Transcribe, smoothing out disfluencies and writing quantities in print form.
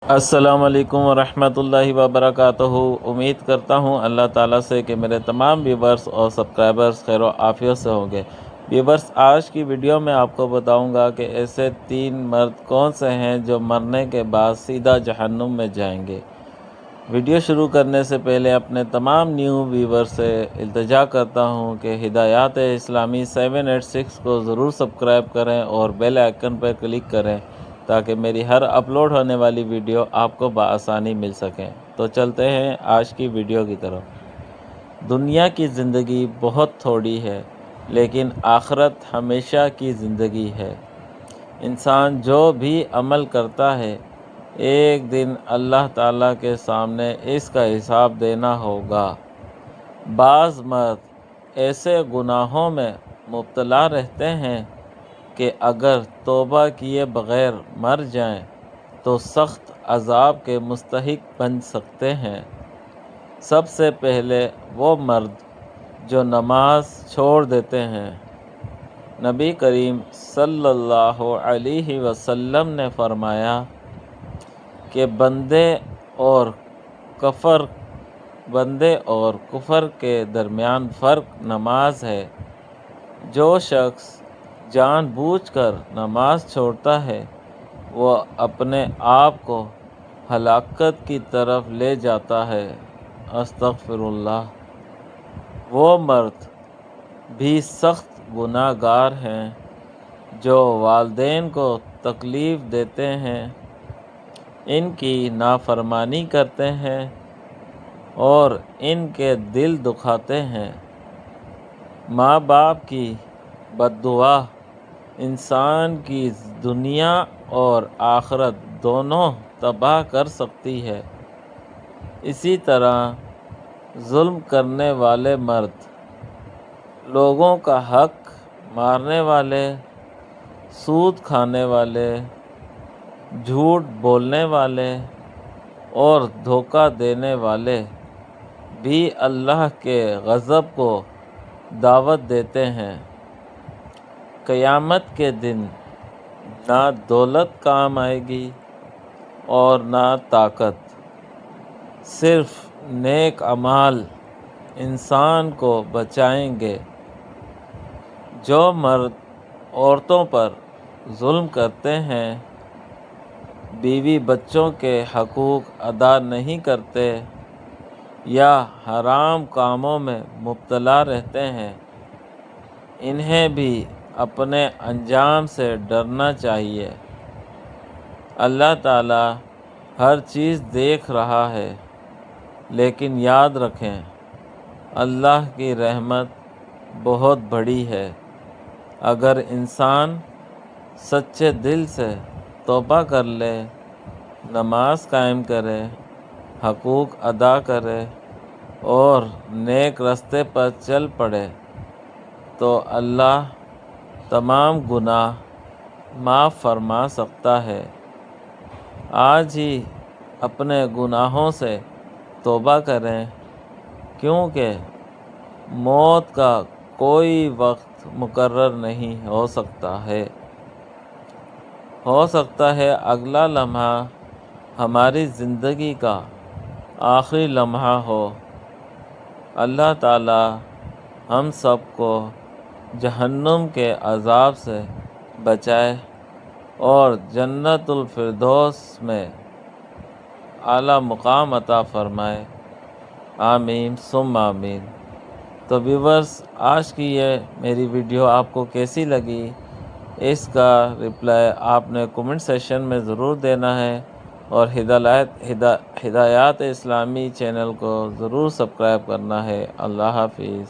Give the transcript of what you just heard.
السلام علیکم ورحمۃ اللہ وبرکاتہ۔ امید کرتا ہوں اللہ تعالیٰ سے کہ میرے تمام ویورز اور سبسکرائبرز خیر و عافیت سے ہوں گے۔ ویورز، آج کی ویڈیو میں آپ کو بتاؤں گا کہ ایسے 3 مرد کون سے ہیں جو مرنے کے بعد سیدھا جہنم میں جائیں گے۔ ویڈیو شروع کرنے سے پہلے اپنے تمام نیو ویور سے التجا کرتا ہوں کہ ہدایات اسلامی 786 کو ضرور سبسکرائب کریں اور بیل آئیکن پر کلک کریں تاکہ میری ہر اپلوڈ ہونے والی ویڈیو آپ کو بآسانی مل سکیں۔ تو چلتے ہیں آج کی ویڈیو کی طرف۔ دنیا کی زندگی بہت تھوڑی ہے لیکن آخرت ہمیشہ کی زندگی ہے۔ انسان جو بھی عمل کرتا ہے ایک دن اللہ تعالیٰ کے سامنے اس کا حساب دینا ہوگا۔ بعض مرد ایسے گناہوں میں مبتلا رہتے ہیں کہ اگر توبہ کیے بغیر مر جائیں تو سخت عذاب کے مستحق بن سکتے ہیں۔ سب سے پہلے وہ مرد جو نماز چھوڑ دیتے ہیں۔ نبی کریم صلی اللہ علیہ وسلم نے فرمایا کہ بندے اور کفر کے درمیان فرق نماز ہے۔ جو شخص جان بوجھ کر نماز چھوڑتا ہے وہ اپنے آپ کو ہلاکت کی طرف لے جاتا ہے۔ استغفر اللہ۔ وہ مرد بھی سخت گناہ گار ہیں جو والدین کو تکلیف دیتے ہیں، ان کی نافرمانی کرتے ہیں اور ان کے دل دکھاتے ہیں۔ ماں باپ کی بد دعا انسان کی دنیا اور آخرت دونوں تباہ کر سکتی ہے۔ اسی طرح ظلم کرنے والے مرد، لوگوں کا حق مارنے والے، سود کھانے والے، جھوٹ بولنے والے اور دھوکہ دینے والے بھی اللہ کے غضب کو دعوت دیتے ہیں۔ قیامت کے دن نہ دولت کام آئے گی اور نہ طاقت، صرف نیک اعمال انسان کو بچائیں گے۔ جو مرد عورتوں پر ظلم کرتے ہیں، بیوی بچوں کے حقوق ادا نہیں کرتے یا حرام کاموں میں مبتلا رہتے ہیں، انہیں بھی اپنے انجام سے ڈرنا چاہیے۔ اللہ تعالیٰ ہر چیز دیکھ رہا ہے، لیکن یاد رکھیں اللہ کی رحمت بہت بڑی ہے۔ اگر انسان سچے دل سے توبہ کر لے، نماز قائم کرے، حقوق ادا کرے اور نیک راستے پر چل پڑے تو اللہ تمام گناہ معاف فرما سکتا ہے۔ آج ہی اپنے گناہوں سے توبہ کریں، کیونکہ موت کا کوئی وقت مقرر نہیں ہو سکتا ہے اگلا لمحہ ہماری زندگی کا آخری لمحہ ہو۔ اللہ تعالی ہم سب کو جہنم کے عذاب سے بچائے اور جنت الفردوس میں اعلیٰ مقام عطا فرمائے۔ آمین ثم آمین۔ تو ویورز، آج کی یہ میری ویڈیو آپ کو کیسی لگی، اس کا رپلائی آپ نے کمنٹ سیکشن میں ضرور دینا ہے اور ہدایات اسلامی چینل کو ضرور سبسکرائب کرنا ہے۔ اللہ حافظ۔